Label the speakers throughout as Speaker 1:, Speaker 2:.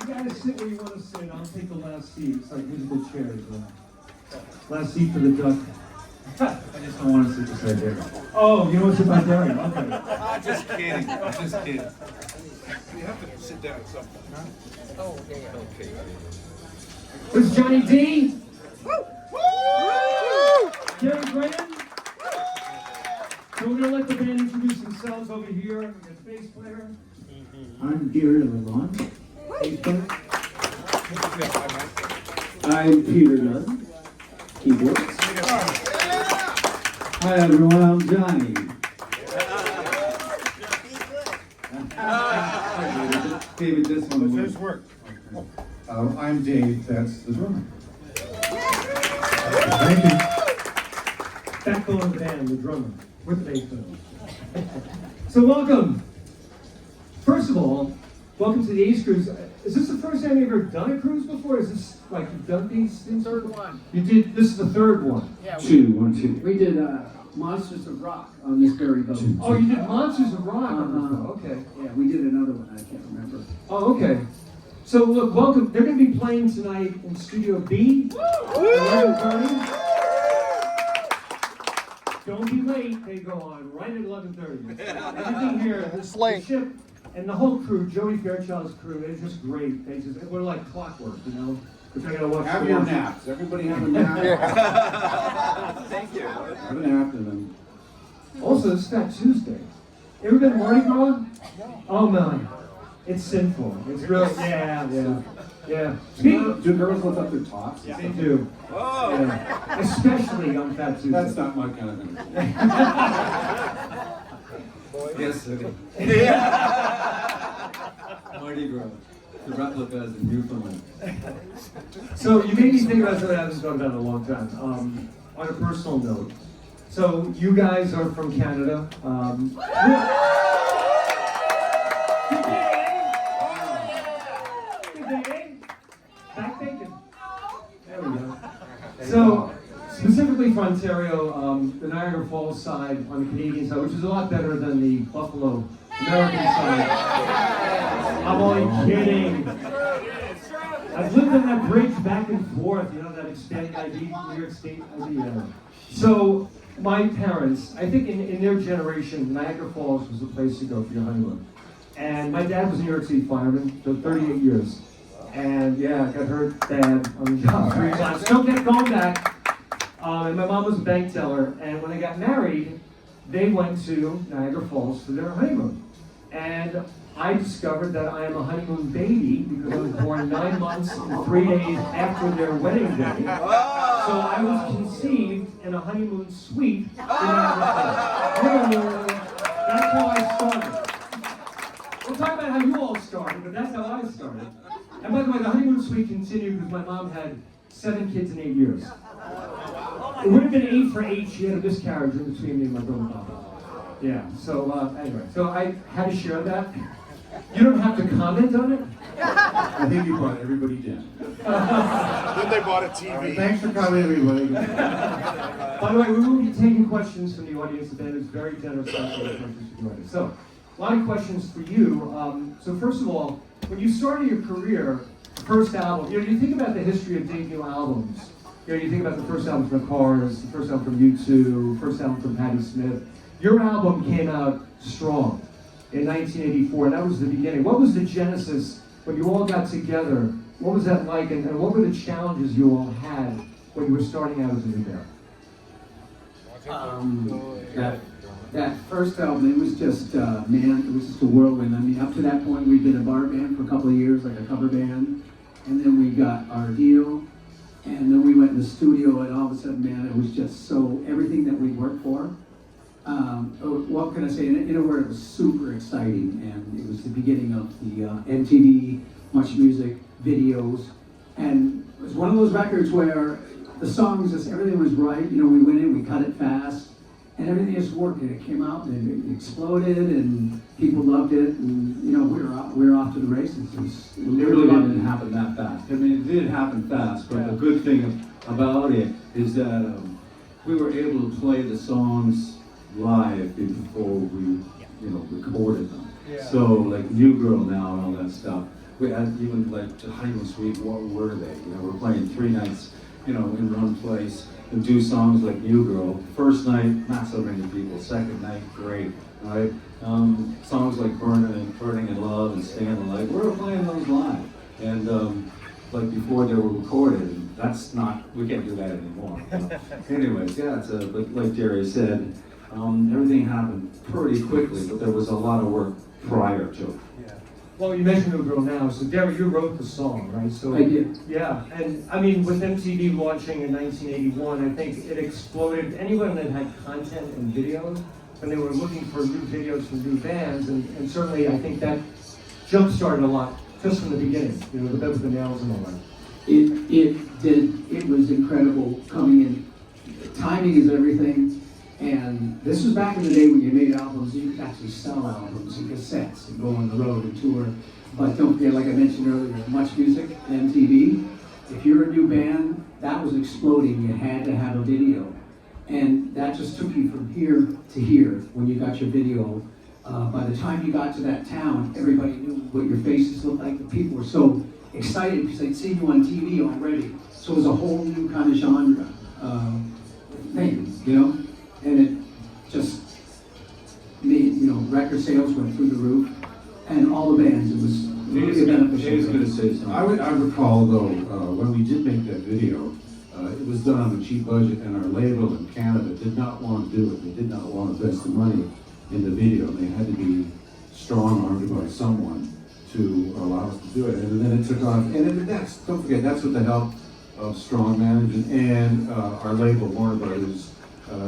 Speaker 1: You guys sit where you want to sit. I'll take the last seat. It's like musical chairs. Last seat for the duck.
Speaker 2: I just don't want to sit beside David.
Speaker 1: Oh, you know what's about Derry? Okay.
Speaker 2: Just kidding. Just kidding.
Speaker 3: You have to sit down at some point, huh?
Speaker 4: Oh, yeah.
Speaker 3: Okay.
Speaker 1: This is Johnny D. Gary Brennan. So we're going to let the band introduce themselves over here. We got bass player.
Speaker 5: I'm Gary Lamont. Bass player. I'm Peter Dunn. Keyboards. Hi everyone, I'm Johnny. David, this one.
Speaker 3: Does this work? I'm Dave, that's the drummer.
Speaker 1: Thank you. Backbone of the band, the drummer, with the bass player. So welcome. First of all, welcome to the Ace Cruise. Is this the first time you've ever done a cruise before? Is this like you've done these things?
Speaker 4: Third one.
Speaker 1: You did. This is the third one.
Speaker 4: Yeah.
Speaker 5: Two. We did Monsters of Rock on this very boat.
Speaker 1: Oh, you did Monsters of Rock. Okay.
Speaker 5: Yeah, we did another one, I can't remember.
Speaker 1: Oh, okay. So look, welcome. They're going to be playing tonight in Studio B. 11:30. Don't be late. They go on right at 11:30. Everything here, the ship and the whole crew, Joey Fairchild's crew, they're just great. We're like clockwork, you know. Which I gotta watch.
Speaker 3: Have your naps. Everybody have a nap.
Speaker 2: Thank you.
Speaker 3: Have a nap and then.
Speaker 1: Also, it's Fat Tuesday. You ever been to Mardi Gras? Oh man, it's sinful. It's real. Yeah.
Speaker 3: Do girls lift up their tops?
Speaker 1: They do.
Speaker 2: Oh.
Speaker 1: Yeah. Especially on Fat Tuesday.
Speaker 3: That's not my kind of thing.
Speaker 2: Yes, okay. Mardi Gras. The replicas in Newfoundland.
Speaker 1: So you made me think about something I haven't thought about in a long time. On a personal note, so you guys are from Canada. Good day. Back bacon. There we go. So specifically for Ontario, the Niagara Falls side on the Canadian side, which is a lot better than the Buffalo American side. I'm only kidding. I've lived on that bridge back and forth, you know, that expanded ID, New York State ID. So my parents, I think in their generation, Niagara Falls was the place to go for your honeymoon. And my dad was a New York City fireman for 38 years. And yeah, got hurt bad on the job 3 times. Still kept going back. And my mom was a bank teller. And when they got married, they went to Niagara Falls for their honeymoon. And I discovered that I am a honeymoon baby because I was born 9 months and 3 days after their wedding day. So I was conceived in a honeymoon suite in Niagara Falls. That's how I started. We'll talk about how you all started, but that's how I started. And by the way, the honeymoon suite continued because my mom had 7 kids in 8 years. It would have been 8 for 8. She had a miscarriage in between me and my brother and Papa. Yeah, so anyway, so I had to share that. You don't have to comment on it.
Speaker 3: I think you brought everybody down.
Speaker 6: Then they bought a TV.
Speaker 3: Right, thanks for coming, everybody.
Speaker 1: By the way, we will be taking questions from the audience. The band is very generous about the questions to join us. So, a lot of questions for you. So first of all, when you started your career, first album, you think about the history of debut albums. You think about the first album from the Cars, the first album from U2, first album from Patti Smith. Your album came out strong in 1984, and that was the beginning. What was the genesis when you all got together? What was that like, and what were the challenges you all had when you were starting out as a new band?
Speaker 5: That first album, it was just, it was just a whirlwind. I mean, up to that point, we'd been a bar band for a couple of years, like a cover band. And then we got our deal, and then we went in the studio, and all of a sudden, man, it was just so, everything that we worked for. What can I say? In a word, it was super exciting, and it was the beginning of the MTV, Much Music, videos. And it was one of those records where the songs, just everything was right. You know, we went in, we cut it fast, and everything just worked. And it came out, and it exploded, and people loved it, and you know, we were off to the races.
Speaker 2: It really didn't happen that fast. I mean, it did happen fast, but the good thing about it is that we were able to play the songs live before we, recorded them.
Speaker 1: Yeah.
Speaker 2: So like New Girl Now and all that stuff, we had even like to Honeymoon Suite, what were they? You know, we're playing 3 nights, you know, in one place, and do songs like New Girl. First night, not so many people. Second night, great, right? Songs like Burning in Love and Staying Alive, we were playing those live. And like before they were recorded, and that's not, we can't do that anymore. Anyways, yeah, but like Jerry said, everything happened pretty quickly, but there was a lot of work prior to it.
Speaker 1: Yeah. Well, you mentioned New Girl now, so Davy, you wrote the song, right? So
Speaker 5: I did.
Speaker 1: Yeah, and I mean, with MTV launching in 1981, I think it exploded. Anyone that had content and videos, when they were looking for new videos from new bands, and certainly I think that jump-started a lot just from the beginning, you know, the Bed with the Nails and all that.
Speaker 5: It did. It was incredible coming in. Timing is everything. And this was back in the day when you made albums, you could actually sell albums and cassettes and go on the road and tour. But don't forget, like I mentioned earlier, Much Music and MTV. If you're a new band, that was exploding. You had to have a video. And that just took you from here to here when you got your video. By the time you got to that town, everybody knew what your faces looked like. The people were so excited because they'd seen you on TV already. So it was a whole new kind of genre thing, you know? And it just made, you know, record sales went through the roof, and all the bands, it was really beneficial.
Speaker 2: Dave's going to say something.
Speaker 3: I recall though, when we did make that video, it was done on a cheap budget, and our label in Canada did not want to do it. They did not want to invest the money in the video. They had to be strong-armed by someone to allow us to do it. And then it took off. And that's, don't forget, that's with the help of strong management and our label, Warner Brothers,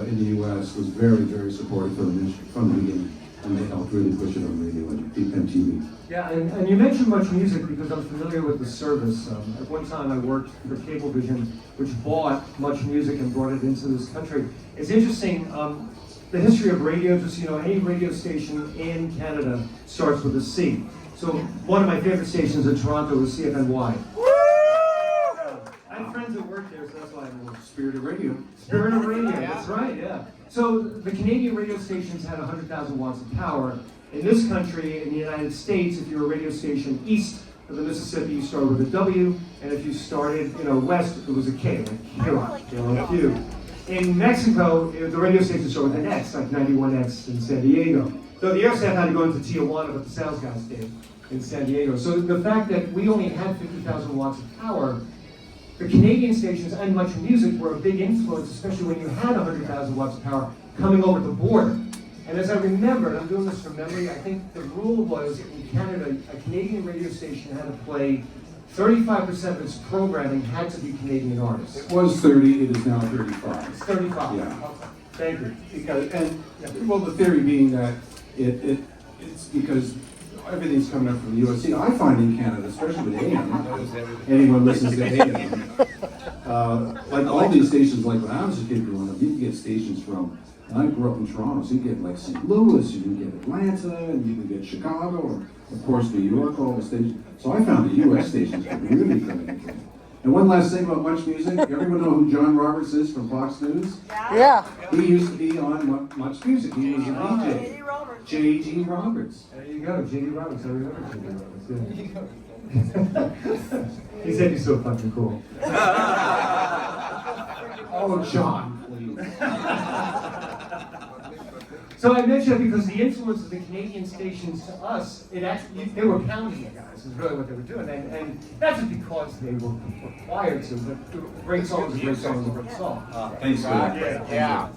Speaker 3: in the U.S. was very, very supportive from the beginning, and they helped really push it on radio and MTV.
Speaker 1: Yeah, and you mentioned Much Music because I'm familiar with the service. At one time I worked for Cablevision, which bought Much Music and brought it into this country. It's interesting, the history of radio, just, you know, any radio station in Canada starts with a C. So one of my favorite stations in Toronto was CFNY. I have friends that work there, so that's why I know.
Speaker 3: Spirit of Radio.
Speaker 1: Spirit of Radio, that's right, yeah. So the Canadian radio stations had 100,000 watts of power. In this country, in the United States, if you're a radio station east of the Mississippi, you started with a W, and if you started, you know, west, it was a K, like Q. In Mexico, the radio stations started with an X, like 91X in San Diego. So the air staff had to go into Tijuana, but the sound guys stayed in San Diego. So the fact that we only had 50,000 watts of power, the Canadian stations and Much Music were a big influence, especially when you had 100,000 watts of power coming over the border. And as I remember, and I'm doing this from memory, I think the rule was in Canada, a Canadian radio station had to play 35% of its programming had to be Canadian artists.
Speaker 3: It was 30, it is now 35.
Speaker 1: It's 35.
Speaker 3: Yeah.
Speaker 1: Okay. Thank you.
Speaker 3: Because, well, the theory being that it's because everything's coming up from the U.S. See, I find in Canada, especially with AM, anyone listens to AM, like all these stations, like when I was a kid growing up, you could get stations from, and I grew up in Toronto, so you get like St. Louis, you can get Atlanta, and you can get Chicago, or of course New York, all the stations. So I found the U.S. stations were really good. And one last thing about Much Music, everyone know who John Roberts is from Fox News?
Speaker 4: Yeah.
Speaker 3: He used to be on Much Music. He was a DJ. J.G. Roberts.
Speaker 1: There you go, J.D. Roberts. I remember J.D. Roberts. Yeah. He said he's so fucking cool.
Speaker 3: Oh, John, please.
Speaker 1: So I mentioned that because the influence of the Canadian stations to us, it actually, they were pounding you guys, is really what they were doing. And not just because they were required to, but a great song is a great song is a great song.
Speaker 2: Thanks for that.
Speaker 1: Yeah.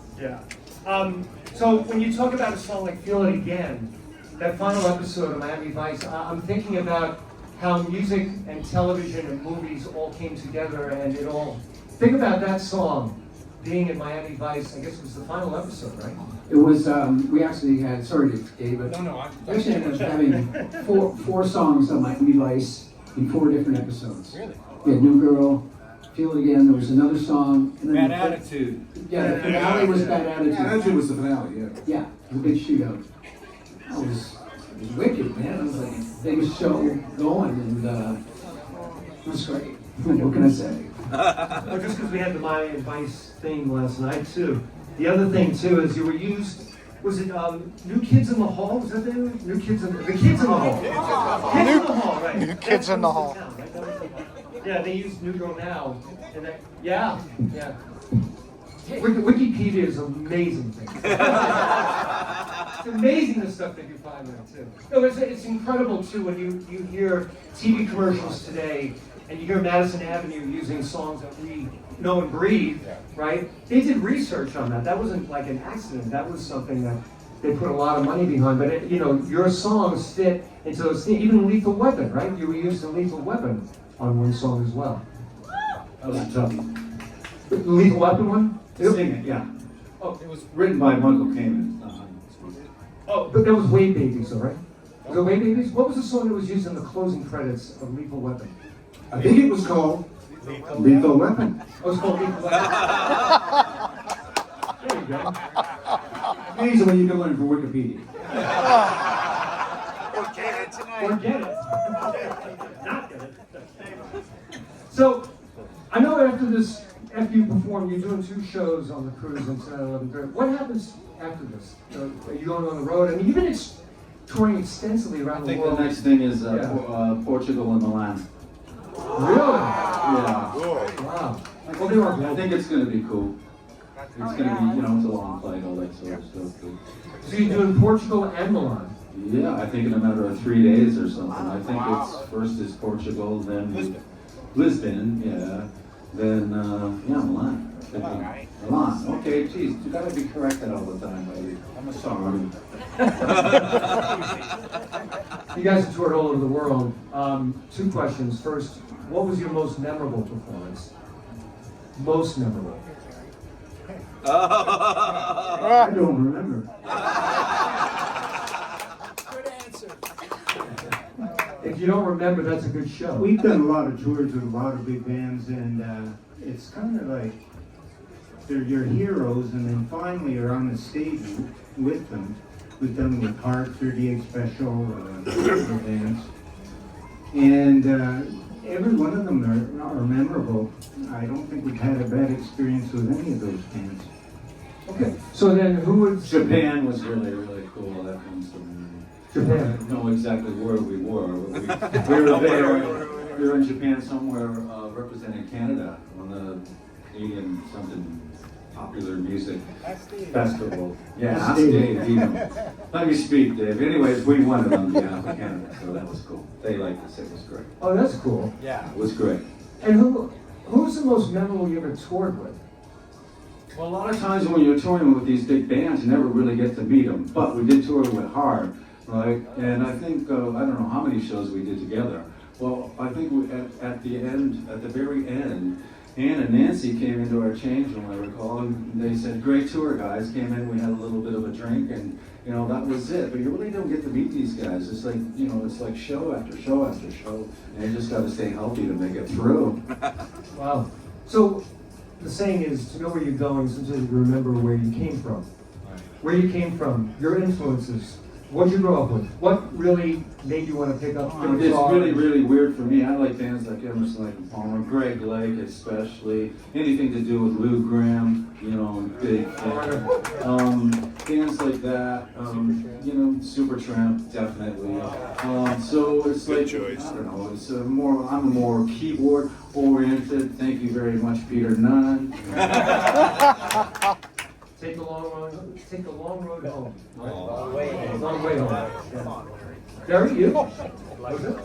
Speaker 1: So when you talk about a song like Feel It Again, that final episode of Miami Vice, I'm thinking about how music and television and movies all came together and it all, think about that song being in Miami Vice, I guess it was the final episode, right?
Speaker 5: It was, we actually had, sorry Dave, but we actually ended up having four songs on Miami Vice in 4 different episodes.
Speaker 4: Really?
Speaker 5: We had New Girl, Feel It Again, there was another song. And then
Speaker 4: Bad Attitude.
Speaker 5: Yeah, the finale was Bad Attitude.
Speaker 3: Yeah, that was the finale, yeah.
Speaker 5: Yeah, it was a big shootout. It was wicked, man. It was like the biggest show going, and it was great. What can I say?
Speaker 1: Well, just because we had the Miami Vice theme last night too. The other thing too is you were used. Was it New Kids in the Hall? Was that the New Kids in the Hall? Kids in the Hall, right?
Speaker 6: Kids in the hall.
Speaker 1: Yeah, they use New Girl Now. And yeah. Wikipedia is an amazing thing. It's amazing the stuff that you find there too. No, it's incredible too when you hear TV commercials today and you hear Madison Avenue using songs that we know and breathe, right? They did research on that. That wasn't like an accident. That was something that they put a lot of money behind. But your songs fit into those things. Even Lethal Weapon, right? You were used in Lethal Weapon on one song as well.
Speaker 2: That was tough.
Speaker 1: The Lethal Weapon one?
Speaker 2: Sing it, yeah.
Speaker 1: Oh,
Speaker 2: It was written by Michael Kamen.
Speaker 1: but that was Wade Babies, though, right? Was it Wade Babies? What was the song that was used in the closing credits of Lethal Weapon?
Speaker 3: I think it was called Lethal Weapon.
Speaker 1: Oh, it's called Lethal Weapon. There you go.
Speaker 3: Amazing when you can learn from Wikipedia.
Speaker 6: Or get it tonight.
Speaker 1: Or get it. Not get it. So, I know after you perform, you're doing 2 shows on the cruise on tonight 11:30. What happens after this? Are you going on the road? I mean, you've been touring extensively around
Speaker 2: I
Speaker 1: the
Speaker 2: think
Speaker 1: world.
Speaker 2: the next thing is Portugal and Milan.
Speaker 1: Really?
Speaker 2: Yeah.
Speaker 1: Wow. Well, they are
Speaker 2: I
Speaker 1: global.
Speaker 2: think it's going to be cool. It's going to be, it's a long flight, all that sort of stuff.
Speaker 1: So you're doing Portugal and Milan.
Speaker 2: Yeah, I think in a matter of 3 days or something. I think it's first is Portugal, then Lisbon, yeah. Then, Milan. Milan. Okay, geez, you gotta be corrected all the time, lady. I'm sorry.
Speaker 1: You guys have toured all over the world. 2 questions. First, what was your most memorable performance? Most memorable.
Speaker 5: I don't remember.
Speaker 1: If you don't remember, that's a good show.
Speaker 4: We've done a lot of tours with a lot of big bands, and it's kind of like they're your heroes, and then finally you're on the stage with them. We've done with Heart, 38 Special, other bands, and every one of them are memorable. I don't think we've had a bad experience with any of those bands.
Speaker 1: Okay. So then, who would
Speaker 2: Japan was really, really cool. That comes to mind.
Speaker 1: Japan.
Speaker 2: I don't know exactly where we were. We were there. We were in Japan somewhere representing Canada on the Asian something popular music festival. Yeah, ask Dave. Let me speak, Dave. Anyways, we won it on behalf of Canada, so that was cool. They liked us. It was great.
Speaker 1: Oh, that's cool.
Speaker 2: It was great.
Speaker 1: And who's the most memorable you ever toured with?
Speaker 2: Well, a lot of times when you're touring with these big bands, you never really get to meet them. But we did tour with Hard, right? And I think, I don't know how many shows we did together. Well, I think at the very end, Ann and Nancy came into our change room, I recall, and they said, great tour, guys. Came in, we had a little bit of a drink, and, that was it. But you really don't get to meet these guys. It's like, it's like show after show after show, and you just got to stay healthy to make it through.
Speaker 1: Wow. So the saying is, to know where you're going, sometimes you remember where you came from. Where you came from, your influences. What did you grow up with? What really made you want to pick up the
Speaker 2: It's
Speaker 1: guitar?
Speaker 2: really, really weird for me. I like bands like Emerson, Lake and Palmer, Greg Lake especially, anything to do with Lou Gramm, big bands like that, Supertramp, definitely. So it's like,
Speaker 6: choice.
Speaker 2: I don't know, I'm a more keyboard oriented. Thank you very much, Peter Nunn.
Speaker 1: Take the long road home. Long way home. Yeah. Derry, you? Was it?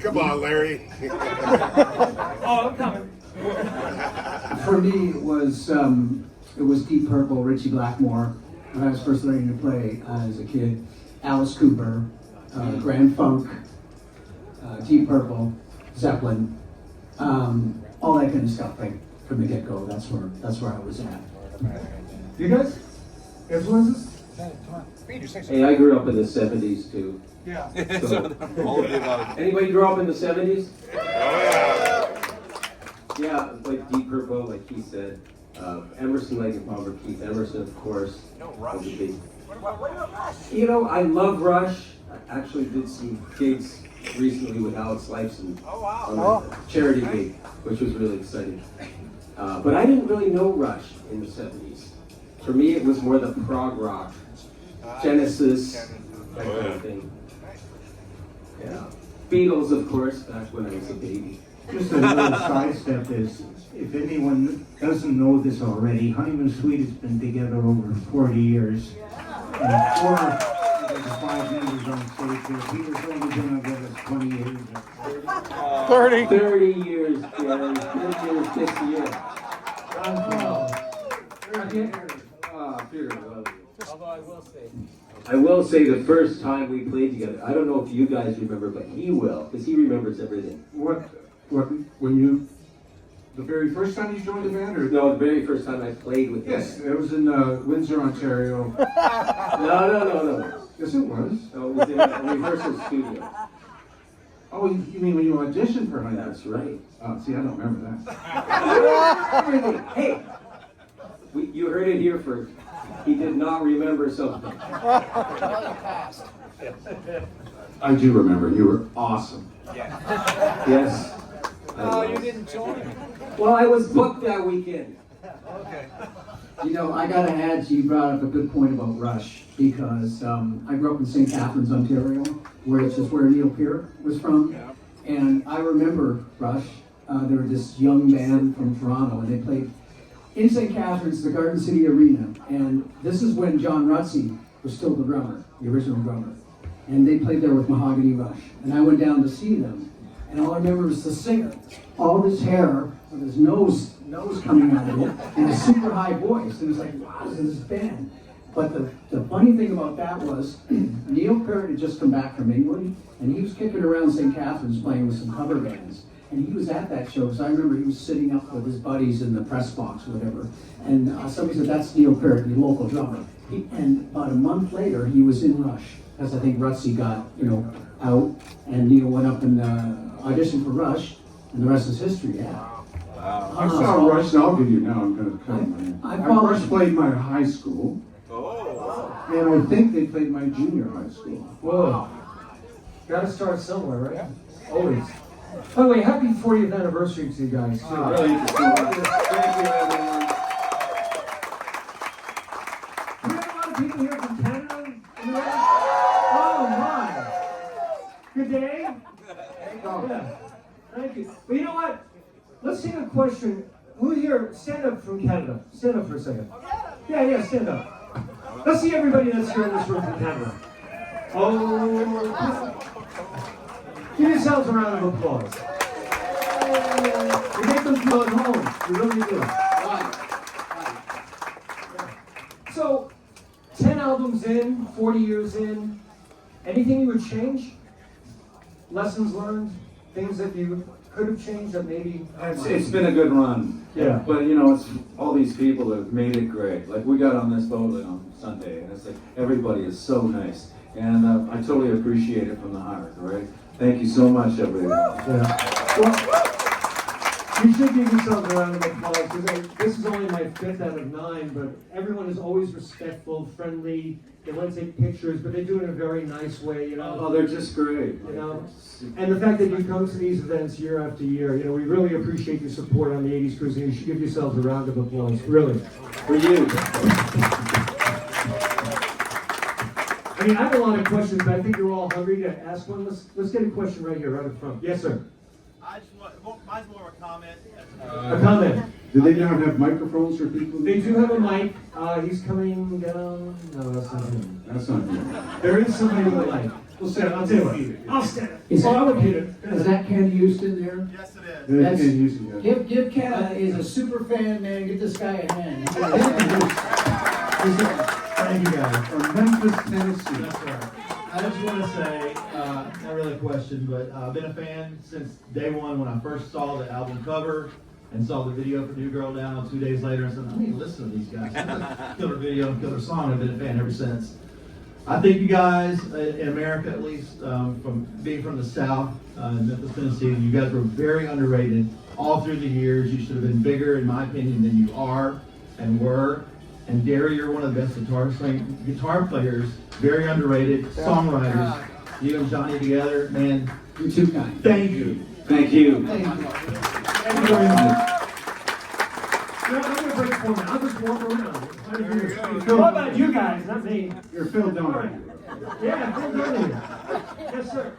Speaker 6: Come on, Larry.
Speaker 1: Oh, I'm coming.
Speaker 5: For me, it was Deep Purple, Richie Blackmore, when I was first learning to play as a kid. Alice Cooper, Grand Funk, Deep Purple, Zeppelin, all that kind of stuff. Like from the get-go, that's where I was at.
Speaker 1: You guys? Influences?
Speaker 7: Hey, I grew up in the 70s too.
Speaker 1: Yeah.
Speaker 7: So, anybody grew up in the 70s? Yeah, like Deep Purple, like Keith said. Emerson, Lake and Palmer, Keith Emerson, of course. Was a big. I love Rush. I actually did some gigs recently with Alex Lifeson on a charity gig, which was really exciting. But I didn't really know Rush in the 70s. For me, it was more the prog rock, Genesis, that kind of thing. Yeah. Beatles, of course, back when I was a baby.
Speaker 4: Just a little sidestep is, if anyone doesn't know this already, Honeymoon Suite has been together over 40 years. And 4 of the 5 members on stage here, Peter's only been with us 20 years.
Speaker 6: 30.
Speaker 7: 30 years, Jerry. 30 years this year.
Speaker 2: Peter, I love you.
Speaker 7: Although I will say the first time we played together, I don't know if you guys remember, but he will, because he remembers everything.
Speaker 3: When you, the very first time you joined the band, or?
Speaker 7: No, the very first time I played with him.
Speaker 3: Yes, it was in Windsor, Ontario.
Speaker 7: No.
Speaker 3: Yes, it was.
Speaker 7: No, it was in a rehearsal studio.
Speaker 3: Oh, you mean when you auditioned for Honeymoon?
Speaker 7: That's right.
Speaker 3: Oh, see, I don't remember that.
Speaker 7: Hey, you heard it here first. He did not remember something.
Speaker 3: I do remember. You were awesome.
Speaker 7: Yes.
Speaker 6: Oh, you didn't join.
Speaker 7: Well, I was booked that weekend.
Speaker 6: Okay.
Speaker 5: You know, I gotta add, you brought up a good point about Rush, because I grew up in St. Catharines, Ontario, which is where Neil Peart was from.
Speaker 6: Yeah.
Speaker 5: And I remember Rush. They were this young band from Toronto, and they played in St. Catharines, the Garden City Arena. And this is when John Rutsey was still the drummer, the original drummer. And they played there with Mahogany Rush. And I went down to see them. And all I remember was the singer, all this hair, with his nose coming out of it, and a super high voice. And it was like, wow, this is this band. But the funny thing about that was, Neil Peart had just come back from England, and he was kicking around St. Catharines playing with some cover bands. And he was at that show, because I remember he was sitting up with his buddies in the press box or whatever. And somebody said, that's Neil Peart, the local drummer. And about a month later, he was in Rush, because I think Rutsey got, out, and Neil went up and auditioned for Rush, and the rest is history, yeah.
Speaker 3: I saw Rush, and I'll give you now, I'm going to cut
Speaker 5: I
Speaker 3: my
Speaker 5: followed-
Speaker 3: Rush played my high school, and I think they played my junior high school.
Speaker 1: Whoa. Gotta start somewhere, right? Always. By the way, happy 40th anniversary to you guys, too.
Speaker 2: Thank you, everyone.
Speaker 1: We have a lot of people here from Canada in the room. Oh, my. Good day. Yeah. Thank you. But you know what? Let's take a question. Who here, stand up from Canada. Stand up for a second. Yeah, stand up. Let's see everybody that's here in this room from Canada. Oh, give yourselves a round of applause. You make them feel at home. You really do. So, 10 albums in, 40 years in, anything you would change? Lessons learned? Things that you could have changed that maybe...
Speaker 2: It's been a good run.
Speaker 1: Yeah.
Speaker 2: But it's all these people that have made it great. Like we got on this boat on Sunday, and it's like everybody is so nice. And I totally appreciate it from the heart, all right? Thank you so much, everyone.
Speaker 1: Yeah. Well, you should give yourselves a round of applause, because this is only my 5th out of 9, but everyone is always respectful, friendly. They want to take pictures, but they do it in a very nice way,
Speaker 2: Oh, they're just great.
Speaker 1: And the fact that you come to these events year after year, we really appreciate your support on the 80s Cruise, and you should give yourselves a round of applause, really.
Speaker 2: For you.
Speaker 1: I mean, I have a lot of questions, but I think you're all hungry to ask one. Let's get a question right here, right up front. Yes, sir.
Speaker 8: I just want, mine's more of a comment.
Speaker 1: A comment.
Speaker 3: Do they not have microphones for people?
Speaker 1: They do have a mic. He's coming down. No, that's not him.
Speaker 3: That's not good.
Speaker 1: There is somebody with a mic. We'll stand. I'll tell you what. I'll stand.
Speaker 5: Is
Speaker 1: Oh,
Speaker 5: that-
Speaker 1: I would hit it.
Speaker 5: Is that Candy Houston there?
Speaker 8: Yes, it is.
Speaker 3: They
Speaker 5: That's-
Speaker 3: can't use it yet.
Speaker 5: Give Ken is a super fan, man. Get this guy a hand.
Speaker 1: Thank you, guys.
Speaker 3: From Memphis, Tennessee.
Speaker 9: That's right. I just want to say, not really a question, but I've been a fan since day one when I first saw the album cover and saw the video for New Girl Down 2 days later. I said, I need to listen to these guys. Killer video, killer song. I've been a fan ever since. I think you guys, in America at least, from being from the South, in Memphis, Tennessee, you guys were very underrated all through the years. You should have been bigger, in my opinion, than you are and were. And Gary, you're one of the best guitar players, very underrated, songwriters. You and Johnny together, man.
Speaker 5: You're too kind.
Speaker 9: Thank you.
Speaker 2: Thank you.
Speaker 5: Thank you.
Speaker 1: Thank you very much. I'm going to break for me. I'll just walk around. What about you guys? Not me.
Speaker 3: You're Phil
Speaker 1: All
Speaker 3: Donahue.
Speaker 1: right. Yeah, Phil Donahue. Yes, sir.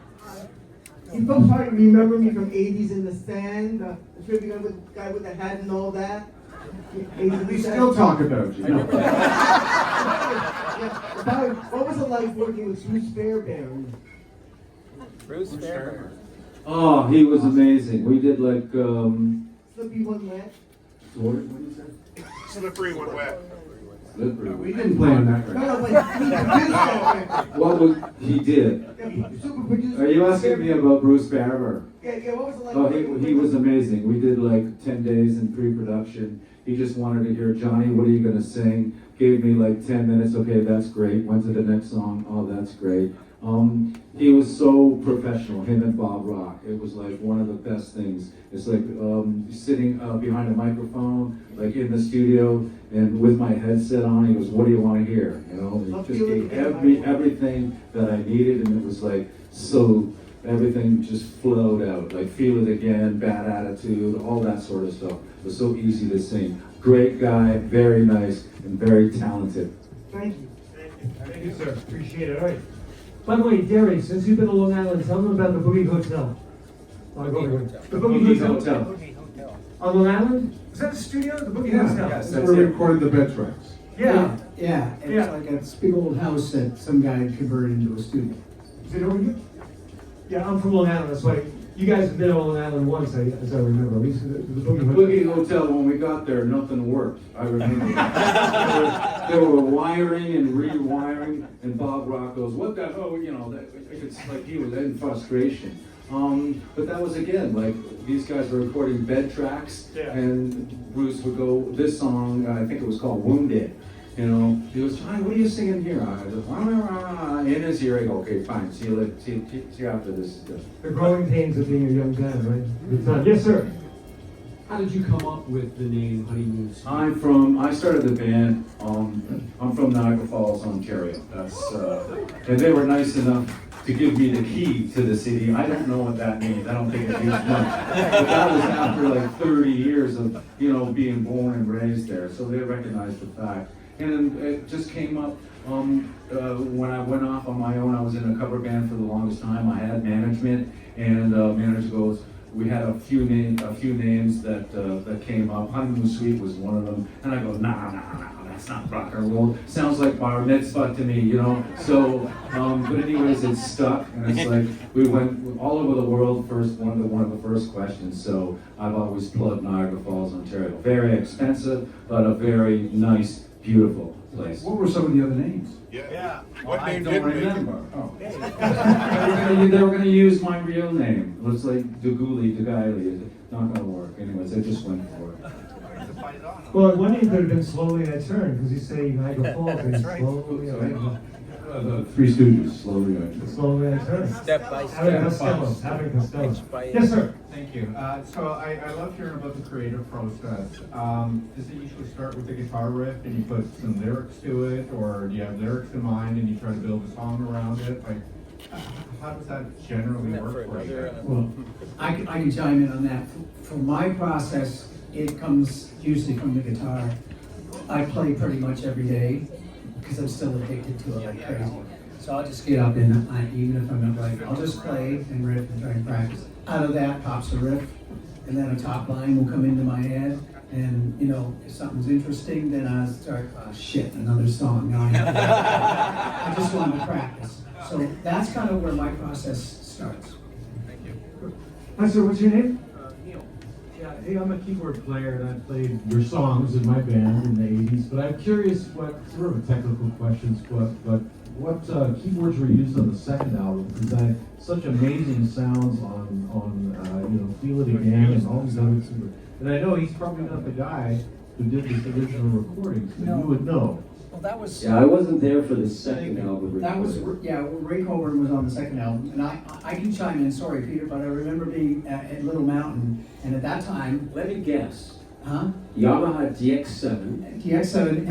Speaker 10: You folks probably remember me from 80s in the Sand, the trivia guy with the hat and all that.
Speaker 3: We still talk about you. No.
Speaker 10: Yeah, what was it like working with Bruce Fairbairn?
Speaker 6: Bruce Fairbairn.
Speaker 2: Oh, he was amazing. We did like,
Speaker 10: Slippy One Wet.
Speaker 2: what did you say?
Speaker 8: Slippery when wet.
Speaker 2: Slippery.
Speaker 3: We didn't play on that
Speaker 10: No,
Speaker 3: record.
Speaker 10: no, but he produced that.
Speaker 2: What was, he did?
Speaker 10: Super producer.
Speaker 2: Are you asking me about Bruce Barber?
Speaker 10: Yeah, what was it like?
Speaker 2: Oh, he was amazing. We did like 10 days in pre-production. He just wanted to hear, Johnny, what are you gonna sing? Gave me like 10 minutes, okay, that's great. Went to the next song, oh, that's great. He was so professional, him and Bob Rock. It was like one of the best things. It's like sitting behind a microphone, like in the studio, and with my headset on, he goes, what do you wanna hear? You know, he just gave everything that I needed, and it was like so, everything just flowed out, like Feel It Again, Bad Attitude, all that sort of stuff. It was so easy to sing. Great guy, very nice, and very talented.
Speaker 10: Thank you.
Speaker 1: Thank you, sir. Appreciate it. All right. By the way, Derry, since you've been to Long Island, tell them about the Boogie Hotel. The Boogie Hotel. On Long Island? Is that the studio? The Boogie Hotel?
Speaker 3: Yes, that's where we recorded the bed tracks.
Speaker 1: Yeah.
Speaker 5: Yeah, it's like a big old house that some guy converted into a studio.
Speaker 1: Is it over here? Yeah, I'm from Long Island, that's why. You guys have been on Long Island once, as I remember. At least the Boogie Hotel.
Speaker 2: Boogie Hotel, when we got there, nothing worked. I remember. There were wiring and rewiring, and Bob Rock goes, what the hell, you know, it's like he was in frustration. But that was again, like, these guys were recording bed tracks, and Bruce would go, this song, I think it was called Wounded. You know, he goes, Johnny, what are you singing here? I go, in his ear, I go, okay, fine, see you later, see you after this is done.
Speaker 1: The growing pains of being a young band, right? Good time. Yes, sir.
Speaker 11: How did you come up with the name Honeymoon?
Speaker 2: I started the band, I'm from Niagara Falls, Ontario. That's, and they were nice enough to give me the key to the city. I don't know what that means, I don't think it means much. But that was after like 30 years of, you know, being born and raised there, so they recognized the fact. And it just came up when I went off on my own. I was in a cover band for the longest time. I had management, and manager goes, we had a few names that came up. Honeymoon Suite was one of them, and I go, nah, that's not rock and roll. Sounds like bar mitzvah to me, you know. So, but anyways, it stuck, and it's like we went all over the world. One of the first questions. So I've always plugged Niagara Falls, Ontario. Very expensive, but a very nice, beautiful place.
Speaker 3: What were some of the other names?
Speaker 8: Yeah. What
Speaker 2: I
Speaker 8: name
Speaker 2: don't
Speaker 8: didn't make it?
Speaker 2: remember. Oh. They were gonna use my real name. It was like Duguli. It's not gonna work. Anyways, I just went for it.
Speaker 1: Well, one name could have been Slowly I Turn, because you say Niagara Falls, and slowly
Speaker 3: The Three Stooges, slowly.
Speaker 1: Slowly I Turn.
Speaker 6: Step by
Speaker 1: Abbott
Speaker 6: step.
Speaker 1: Costello. Yes, sir.
Speaker 12: Thank you. So I love hearing about the creative process. Does it usually start with a guitar riff and you put some lyrics to it, or do you have lyrics in mind and you try to build a song around it? Like, how does that generally work for you?
Speaker 5: Well, I can chime in on that. For my process, it comes usually from the guitar. I play pretty much every day because I'm still addicted to it like crazy. So I'll just get up and even if I'm not right, I'll just play and riff and try and practice. Out of that pops a riff, and then a top line will come into my head. And you know, if something's interesting, then I start, shit, another song. Now I just want to practice. So that's kind of where my process starts.
Speaker 8: Thank you.
Speaker 1: Hi, sir. What's your name?
Speaker 9: Yeah, hey, I'm a keyboard player and I played your songs in my band in the 80s, but I'm curious what, sort of a technical questions, but what keyboards were used on the second album? Because I such amazing sounds on you know, Feel It Again and all these other keyboards. And I know he's probably not the guy who did this original recording, so you would know.
Speaker 5: Well, that was.
Speaker 7: Yeah, I wasn't there for the second album.
Speaker 5: That was, yeah, Ray Colburn was on the second album, and I can chime in, sorry Peter, but I remember being at Little Mountain, and at that time.
Speaker 7: Let me guess.
Speaker 5: Huh?
Speaker 7: Yamaha DX7.
Speaker 5: DX7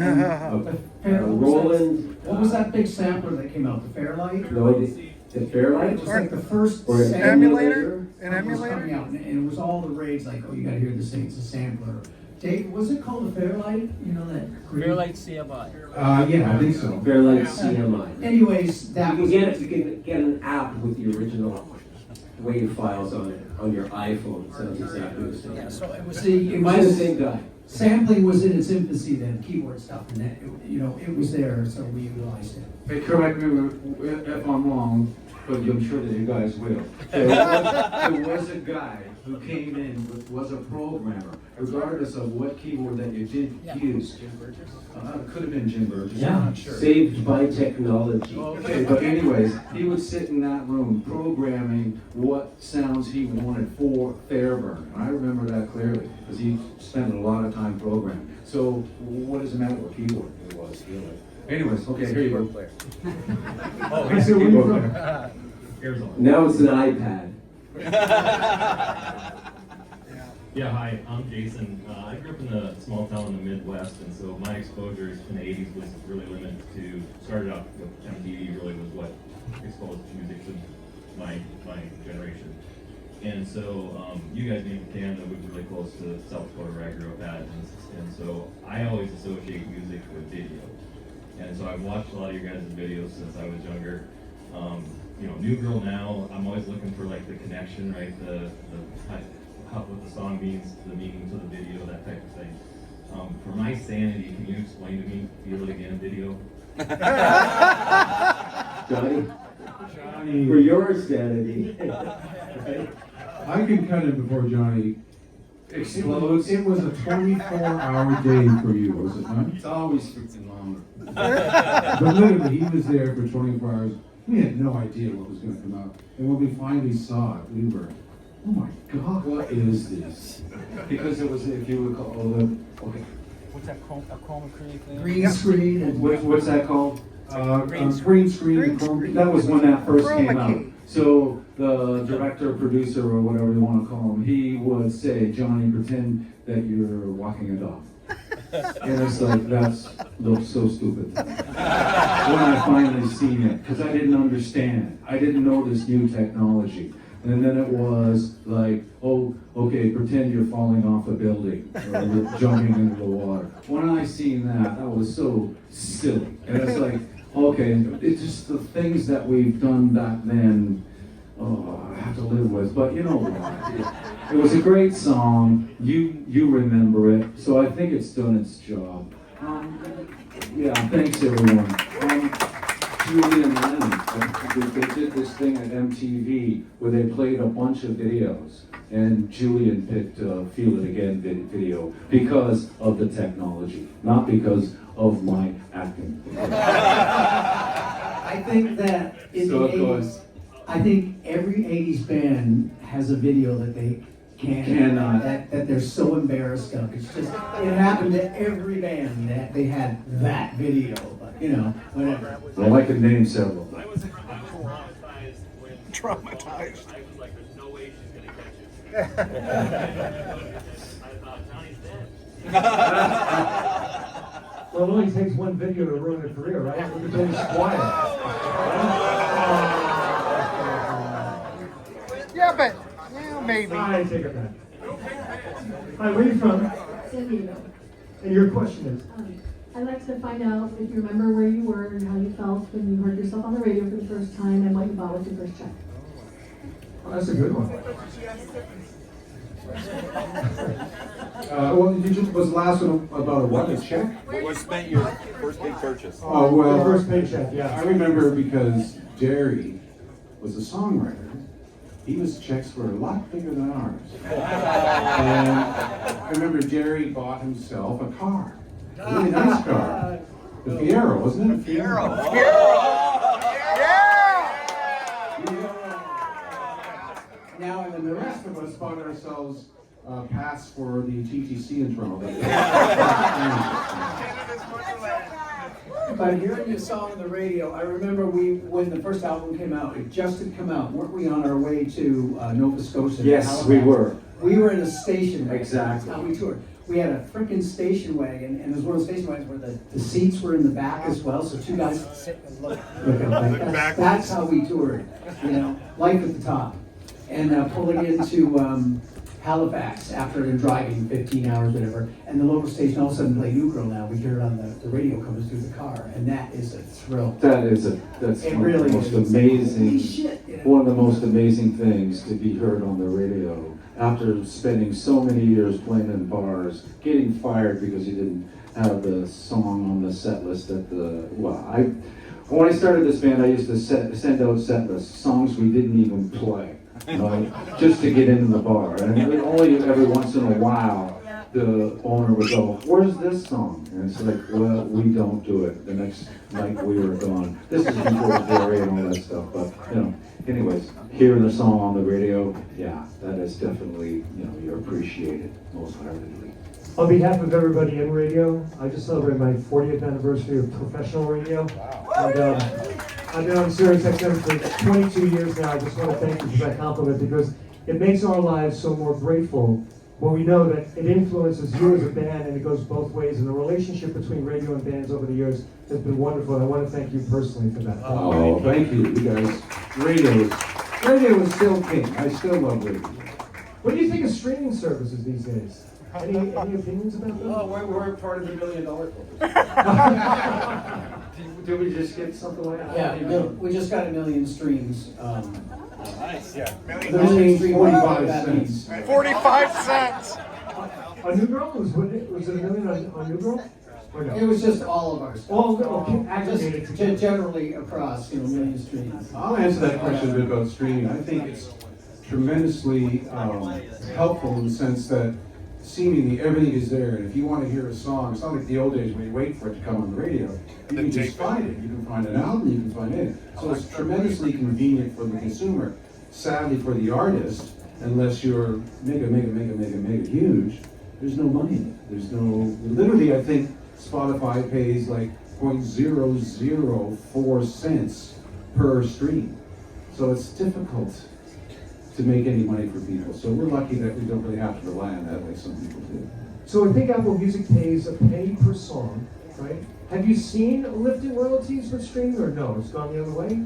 Speaker 5: and
Speaker 7: Roland.
Speaker 5: What was that big sampler that came out, the Fairlight?
Speaker 7: No, the Fairlight?
Speaker 5: It was like the first
Speaker 7: or an emulator?
Speaker 5: An emulator? Coming out, and it was all the rage, like, oh, you gotta hear this thing, it's a sampler. Dave, was it called the Fairlight? You know that?
Speaker 6: Fairlight CMI.
Speaker 3: Yeah, I think so.
Speaker 7: Fairlight CMI.
Speaker 5: Anyways, that
Speaker 7: you
Speaker 5: was.
Speaker 7: can get an app with the original WAV files on your iPhone. It sounds exactly the same.
Speaker 6: Yeah, so it was.
Speaker 5: See, it
Speaker 7: Am I the same guy?
Speaker 5: Sampling was in its infancy then, keyboard stuff, and that, it was there, so we utilized it.
Speaker 2: Hey, correct me if I'm wrong, but I'm sure that you guys will. There was a guy who came in, was a programmer, regardless of what keyboard that you did use.
Speaker 6: Jim Burgess?
Speaker 2: It could have been Jim Burgess.
Speaker 6: Yeah, I'm sure.
Speaker 7: Saved by technology.
Speaker 2: Okay, but anyways, he would sit in that room programming what sounds he wanted for Fairburn. And I remember that clearly, because he spent a lot of time programming. So what does it matter what keyboard it was, really? Anyways, okay, here you go.
Speaker 6: Player.
Speaker 2: Oh, he's a keyboard player.
Speaker 7: Now it's an iPad.
Speaker 13: Yeah, hi, I'm Jason. I grew up in a small town in the Midwest, and so my exposures in the 80s was really limited to, started out with MTV really was what exposed music to my generation. And so you guys being from Canada, we were really close to South Dakota where I grew up at, and so I always associate music with video. And so I've watched a lot of your guys' videos since I was younger. New Girl Now, I'm always looking for like the connection, right? What the song means, the meaning to the video, that type of thing. For my sanity, can you explain to me Feel It Again video?
Speaker 7: Johnny, for your sanity. Right?
Speaker 3: I can cut in before Johnny explodes. It was a 24-hour day for you, was it not?
Speaker 2: It's always freaking longer.
Speaker 3: But literally, he was there for 24 hours. We had no idea what was going to come out. And when we finally saw it, we were, oh my God, what is this?
Speaker 2: Because it was, if you would call okay.
Speaker 6: What's that, a chroma key thing?
Speaker 5: Green screen and.
Speaker 2: What's that called?
Speaker 3: Green
Speaker 2: screen. That was when that first came out. So the director, producer, or whatever you want to call him, he would say, Johnny, pretend that you're walking a dog. And it's like, that looks so stupid. When I finally seen it, because I didn't understand. I didn't know this new technology. And then it was like, oh, okay, pretend you're falling off a building or you're jumping into the water. When I seen that, that was so silly. And it's like, okay, it's just the things that we've done back then, I have to live with. But you know what? It was a great song. You remember it. So I think it's done its job. Yeah, thanks everyone. Julie and Lennon, they did this thing at MTV where they played a bunch of videos, and Julian picked Feel It Again video because of the technology, not because of my acting.
Speaker 5: I think that in the 80s, I think every 80s band has a video that they cannot, that they're so embarrassed of. It's just, it happened to every band that they had that video, but whatever.
Speaker 2: Well, I can name several.
Speaker 13: I was traumatized when
Speaker 8: Traumatized.
Speaker 13: I was like, there's no way she's gonna catch it. I thought Johnny's dead.
Speaker 1: Well, it only takes one video to ruin a career, right? Look at Tony Squire.
Speaker 8: Yeah, but, maybe.
Speaker 1: I take it back. Hi, where are you from?
Speaker 14: San Diego.
Speaker 1: And your question is?
Speaker 14: I'd like to find out if you remember where you were and how you felt when you heard yourself on the radio for the first time and what you bought with your first check.
Speaker 1: Oh, that's a good one.
Speaker 3: Was the last one about a what, a check?
Speaker 8: What spent your first big purchase?
Speaker 3: Oh, well,
Speaker 1: The first paycheck, yeah.
Speaker 3: I remember because Jerry was a songwriter. His checks were a lot bigger than ours. And I remember Jerry bought himself a car. A really nice car. The Fiero, wasn't it?
Speaker 8: Fiero.
Speaker 3: Now, and then the rest of us bought ourselves pass for the TTC in Toronto.
Speaker 5: By hearing your song on the radio, I remember when the first album came out, it just had come out. Weren't we on our way to Nova Scotia?
Speaker 2: Yes,
Speaker 5: Halifax?
Speaker 2: we were.
Speaker 5: We were in a station wagon.
Speaker 2: Exactly.
Speaker 5: That's how we toured. We had a freaking station wagon, and it was one of those station wagons where the seats were in the back as well, so two guys sit and look like that's how we toured, life at the top. And pulling into Halifax after they're driving 15 hours, whatever, and the local station all of a sudden play New Girl now. We hear it on the radio coming through the car, and that is a thrill.
Speaker 2: That's
Speaker 5: It
Speaker 2: one of
Speaker 5: really
Speaker 2: the most
Speaker 5: is.
Speaker 2: amazing,
Speaker 5: Holy shit, you know?
Speaker 2: one of the most amazing things to be heard on the radio after spending so many years playing in bars, getting fired because you didn't have the song on the set list at the, when I started this band, I used to send out set lists, songs we didn't even play, just to get into the bar. And only every once in a while, the owner would go, "Where's this song?" And it's like, well, we don't do it. The next night we were gone. This is before Gary and all that stuff, but, anyways, hearing the song on the radio, yeah, that is definitely, you're appreciated most heartedly.
Speaker 1: On behalf of everybody in radio, I just celebrated my 40th anniversary of professional radio. And I've been on Sirius XM for 22 years now. I just want to thank you for that compliment because it makes our lives so more grateful when we know that it influences you as a band and it goes both ways. And the relationship between radio and bands over the years has been wonderful. And I want to thank you personally for that.
Speaker 3: Oh, thank you, you guys. Radio is still king. I still love radio.
Speaker 1: What do you think of streaming services these days? Any opinions about them?
Speaker 3: Oh, we're part of the $1 million club.
Speaker 1: Did we just get something like that?
Speaker 5: Yeah, we just got 1 million streams.
Speaker 8: Nice. Yeah.
Speaker 5: The million stream,
Speaker 3: 45
Speaker 5: that
Speaker 3: cents.
Speaker 5: means.
Speaker 8: 45 cents.
Speaker 1: On New Girl? Was it 1 million on New Girl? Or no?
Speaker 5: It was just all of our stuff.
Speaker 1: All aggregated together.
Speaker 5: Generally across, 1 million streams.
Speaker 3: I'll answer that question a bit about streaming. I think it's tremendously helpful in the sense that seemingly everything is there, and if you want to hear a song, it's not like the old days when you wait for it to come on the radio. You can just find it. You can find an album, you can find it. So it's tremendously convenient for the consumer. Sadly for the artist, unless you're mega huge, there's no money in it. There's no, literally I think Spotify pays like 0.004 cents per stream. So it's difficult to make any money for people. So we're lucky that we don't really have to rely on that like some people do.
Speaker 1: So I think Apple Music pays a penny per song, right? Have you seen a lift in royalties for streaming or no? It's gone the other way?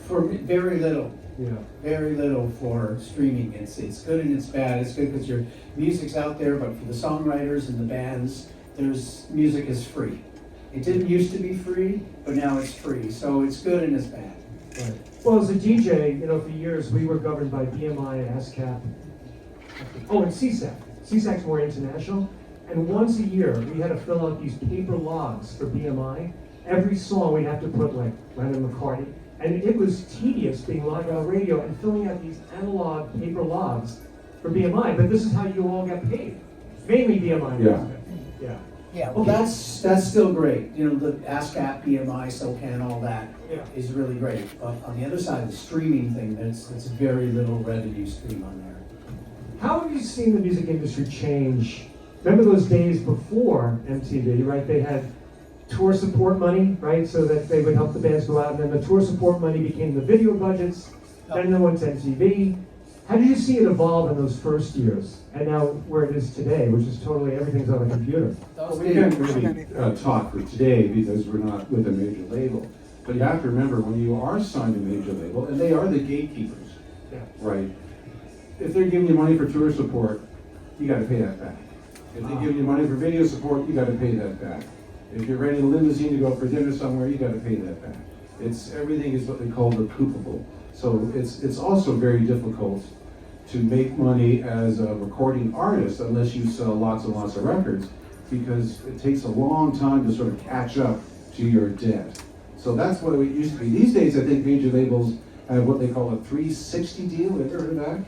Speaker 5: For very little.
Speaker 1: Yeah.
Speaker 5: Very little for streaming. It's good and it's bad. It's good because your music's out there, but for the songwriters and the bands, music is free. It didn't used to be free, but now it's free. So it's good and it's bad.
Speaker 1: Right. Well, as a DJ, for years we were governed by BMI, ASCAP, and CSAC. CSAC's more international. And once a year, we had to fill out these paper logs for BMI. Every song we'd have to put like Lennon McCartney. And it was tedious being live on radio and filling out these analog paper logs for BMI. But this is how you all get paid. Mainly BMI.
Speaker 3: Yeah.
Speaker 1: Yeah.
Speaker 5: Yeah, well, that's still great. The ASCAP, BMI, SOCAN, all that is really great. But on the other side, the streaming thing, there's very little revenue stream on there.
Speaker 1: How have you seen the music industry change? Remember those days before MTV, right? They had tour support money, right? So that they would help the bands go out, and then the tour support money became the video budgets. Then they went to MTV. How did you see it evolve in those first years? And now where it is today, which is totally everything's on a computer.
Speaker 3: Well, we can't really talk for today because we're not with a major label. But you have to remember when you are signed to a major label, and they are the gatekeepers, right? If they're giving you money for tour support, you got to pay that back. If they're giving you money for video support, you got to pay that back. If you're renting a limousine to go out for dinner somewhere, you got to pay that back. Everything is what they call recoupable. So it's also very difficult to make money as a recording artist unless you sell lots and lots of records, because it takes a long time to sort of catch up to your debt. So that's what it used to be. These days, I think major labels have what they call a 360 deal. Have you heard of that?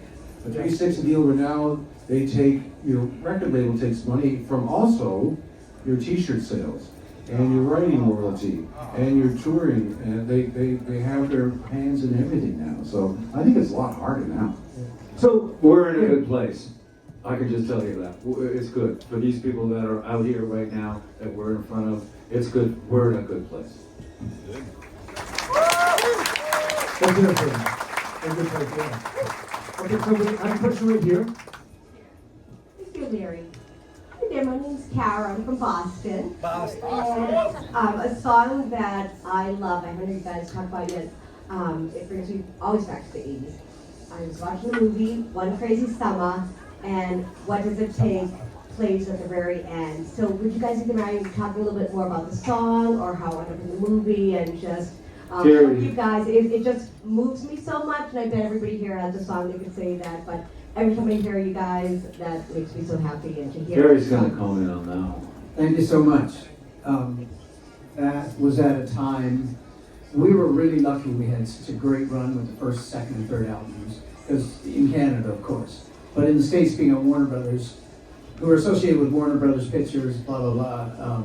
Speaker 3: A 360 deal where now your record label takes money from also your t-shirt sales and your writing royalty and your touring, and they have their hands in everything now. So I think it's a lot harder now.
Speaker 2: So we're in a good place. I can just tell you that. It's good. For these people that are out here right now that we're in front of, it's good. We're in a good place.
Speaker 1: That's good for you. Good place, yeah. Okay, so I'm pushing right here.
Speaker 15: Mr. Leary. Hi there, my name's Kara. I'm from Boston.
Speaker 8: Boston.
Speaker 15: And a song that I love, I heard you guys talk about it, it brings me always back to the 80s. I was watching the movie One Crazy Summer, and What Does It Take plays at the very end. So would you guys mind talking a little bit more about the song or how it ended up in the movie and just you guys, it just moves me so much, and I bet everybody here has a song they could say that, but every time I hear you guys, that makes me so happy and to hear.
Speaker 2: Jerry's going to comment on that one.
Speaker 5: Thank you so much. That was at a time, we were really lucky we had such a great run with the first, second, and third albums, because in Canada, of course. But in the States, being on Warner Brothers, who were associated with Warner Brothers Pictures, blah, blah, blah,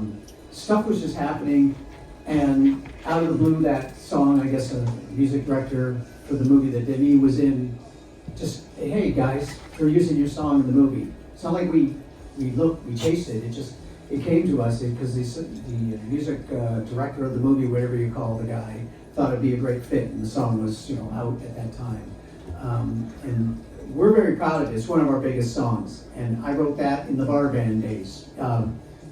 Speaker 5: stuff was just happening, and out of the blue, that song, I guess a music director for the movie that Davy was in, just, hey guys, we're using your song in the movie. It's not like we chased it, it came to us because the music director of the movie, whatever you call the guy, thought it'd be a great fit, and the song was, out at that time. And we're very proud of it. It's one of our biggest songs, and I wrote that in the bar band days.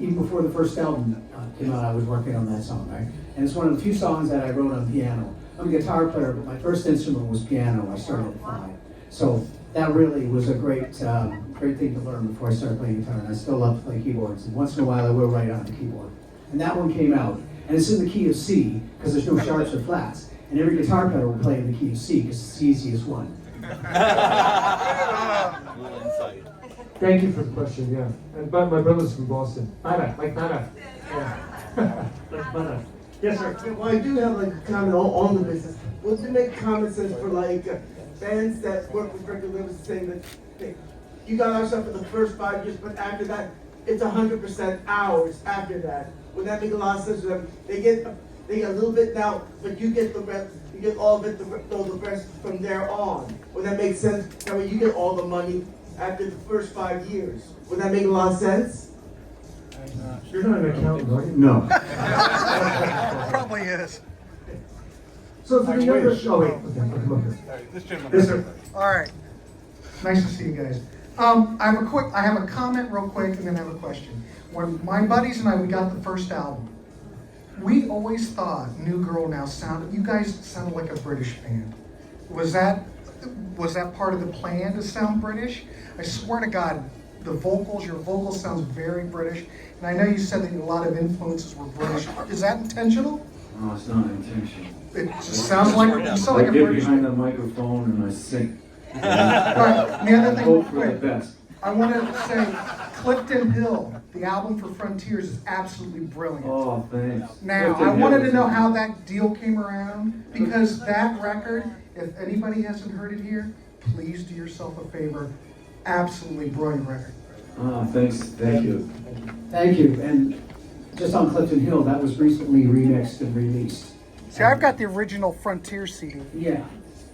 Speaker 5: Even before the first album came out, I was working on that song, right? And it's one of the few songs that I wrote on piano. I'm a guitar player, but my first instrument was piano. I started at 5. So that really was a great thing to learn before I started playing guitar, and I still love to play keyboards. And once in a while, I will write on the keyboard. And that one came out, and it's in the key of C, because there's no sharps or flats. And every guitar player will play in the key of C, because it's the easiest one.
Speaker 1: Thank you for the question, yeah. But my brother's from Boston. Like nada. Yeah. Like nada. Yes, sir.
Speaker 10: Well, I do have like a comment on the business. What's to make common sense for like bands that work with record labels saying that hey, you got our stuff for the first 5 years, but after that, it's 100% ours after that. Would that make a lot of sense to them? They get a little bit now, but you get the rest. You get all of it, the rest from there on. Would that make sense? That way you get all the money after the first 5 years. Would that make a lot of sense?
Speaker 1: You're not an accountant, are you?
Speaker 2: No.
Speaker 8: Probably is.
Speaker 1: So for the younger, oh wait, okay, come up here.
Speaker 8: This gentleman.
Speaker 1: Yes, sir.
Speaker 16: All right. Nice to see you guys. I have a comment real quick and then I have a question. When my buddies and I, we got the first album, we always thought New Girl Now you guys sounded like a British band. Was that part of the plan to sound British? I swear to God, your vocals sounds very British. And I know you said that a lot of influences were British. Is that intentional?
Speaker 2: No, it's not intentional.
Speaker 16: It just sounds like you sound like a
Speaker 2: get
Speaker 16: British
Speaker 2: behind the microphone and I sing.
Speaker 16: Right. And the other thing,
Speaker 2: Hope for the best.
Speaker 16: I want to say, Clifton Hill, the album for Frontiers, is absolutely brilliant.
Speaker 2: Oh, thanks.
Speaker 16: Now, I wanted to know how that deal came around, because that record, if anybody hasn't heard it here, please do yourself a favor. Absolutely brilliant record.
Speaker 2: Oh, thanks. Thank you.
Speaker 5: Thank you. And just on Clifton Hill, that was recently remixed and released.
Speaker 16: See, I've got the original Frontier CD.
Speaker 5: Yeah.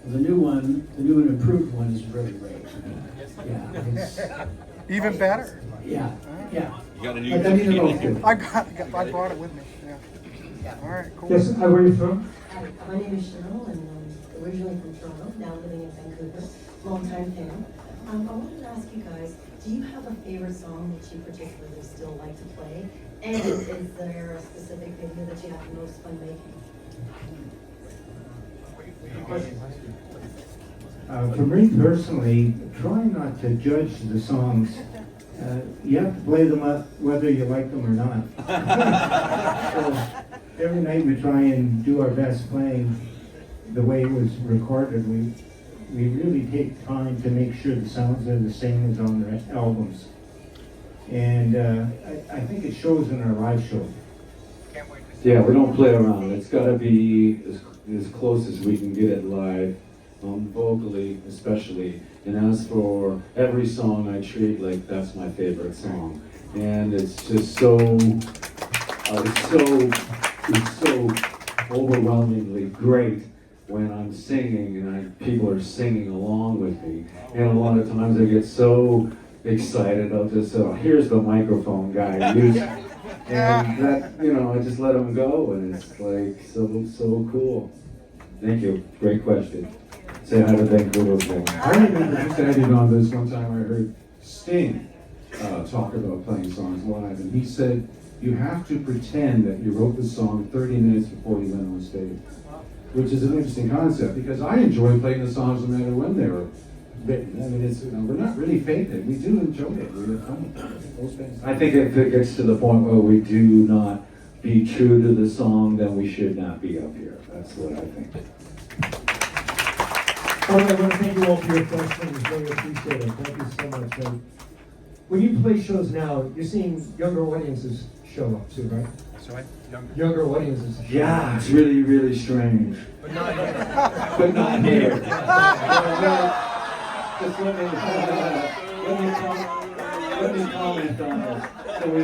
Speaker 5: The new and improved one is really great. Yeah. It's,
Speaker 16: Even better.
Speaker 5: Yeah. Yeah.
Speaker 8: You got a new
Speaker 5: But I mean, they're both good.
Speaker 16: I brought it with me. Yeah. All right, cool.
Speaker 1: Yes, where are you from?
Speaker 15: My name is Cheryl, and I'm originally from Toronto, now living in Vancouver, long-time fan. I wanted to ask you guys, do you have a favorite song that you particularly still like to play? And is there a specific video that you have the most fun making?
Speaker 4: For me personally, try not to judge the songs. You have to play them up whether you like them or not. So every night we try and do our best playing the way it was recorded. We really take time to make sure the sounds are the same as on the albums. And I think it shows in our live show.
Speaker 2: Yeah, we don't play around. It's got to be as close as we can get it live, vocally especially. And as for every song, I treat like that's my favorite song. And it's just it's so overwhelmingly great when I'm singing and people are singing along with me. And a lot of times I get so excited, I'll just say, oh, here's the microphone guy. Use it. And that, I just let them go, and it's like so cool. Thank you. Great question. Say hi to Vancouver.
Speaker 3: I remember just adding on this one time I heard Sting talk about playing songs live, and he said you have to pretend that you wrote the song 30 minutes before you went on stage. which is an interesting concept because I enjoy playing the songs no matter when they were written. I mean, it's, you know, we're not really faking it. We do enjoy it. We're fun.
Speaker 2: I think if it gets to the point where we do not be true to the song, then we should not be up here. That's what I think.
Speaker 1: All right, I want to thank you all for your questions. Really appreciate it. Thank you so much. When you play shows now, you're seeing younger audiences show up too, right?
Speaker 12: Sorry?
Speaker 1: Younger audiences.
Speaker 2: Yeah, it's really, really strange.
Speaker 12: But not here.
Speaker 2: But not here. Just let me comment on this. So we,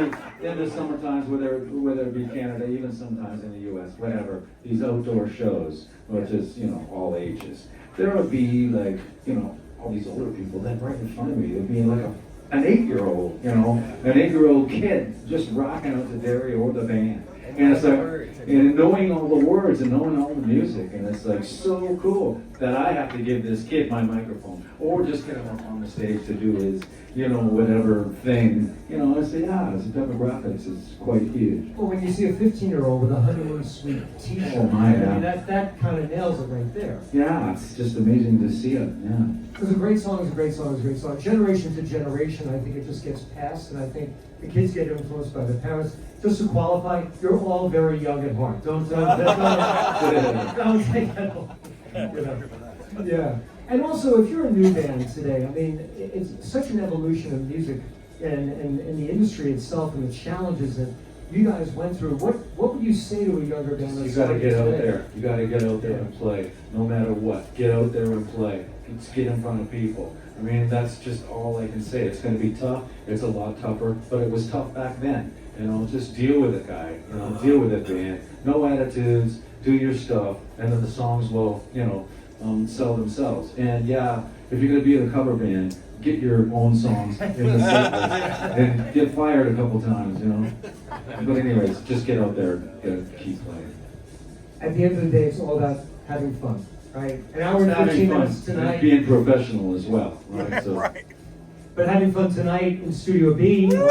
Speaker 2: in the summertimes, whether it be Canada, even sometimes in the U.S., whatever, these outdoor shows, which is, you know, all ages, there will be like, you know, all these older people that right in front of me, they'll be like an 8-year-old, you know, an 8-year-old kid just rocking out the Davy or the band. And it's like, and knowing all the words and knowing all the music, and it's like so cool that I have to give this kid my microphone or just get him up on the stage to do his, you know, whatever thing. You know, I say, yeah, the demographics is quite huge.
Speaker 1: Well, when you see a 15-year-old with a honeymoon suite t-shirt,
Speaker 2: Oh my,
Speaker 1: I mean,
Speaker 2: yeah.
Speaker 1: that kind of nails it right there.
Speaker 2: Yeah, it's just amazing to see it, yeah.
Speaker 1: Because a great song is a great song is a great song. Generation to generation, I think it just gets passed, and I think the kids get influenced by the parents. Just to qualify, you're all very young at heart. Don't take that off. You know. Yeah. And also, if you're a new band today, I mean, it's such an evolution of music and the industry itself and the challenges that you guys went through. What would you say to a younger band?
Speaker 2: You gotta get out there. You gotta get out there and play, no matter what. Get out there and play. Just get in front of people. I mean, that's just all I can say. It's gonna be tough. It's a lot tougher, but it was tough back then. You know, just deal with it, guy. You know, deal with it, band. No attitudes. Do your stuff, and then the songs will, you know, sell themselves. And yeah, if you're gonna be in a cover band, get your own songs in the set list and get fired a couple times, you know. But anyways, just get out there and keep playing.
Speaker 1: At the end of the day, it's all about having fun, right? An hour and
Speaker 2: Having
Speaker 1: 15
Speaker 2: fun,
Speaker 1: minutes tonight.
Speaker 2: and being professional as well, right? So.
Speaker 8: Right.
Speaker 1: But having fun tonight in Studio B. Oh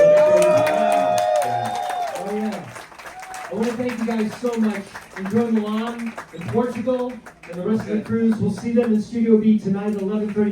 Speaker 1: yeah. I want to thank you guys so much. Enjoy Milan and Portugal and the rest of the cruise. We'll see them in Studio B tonight at 11:30.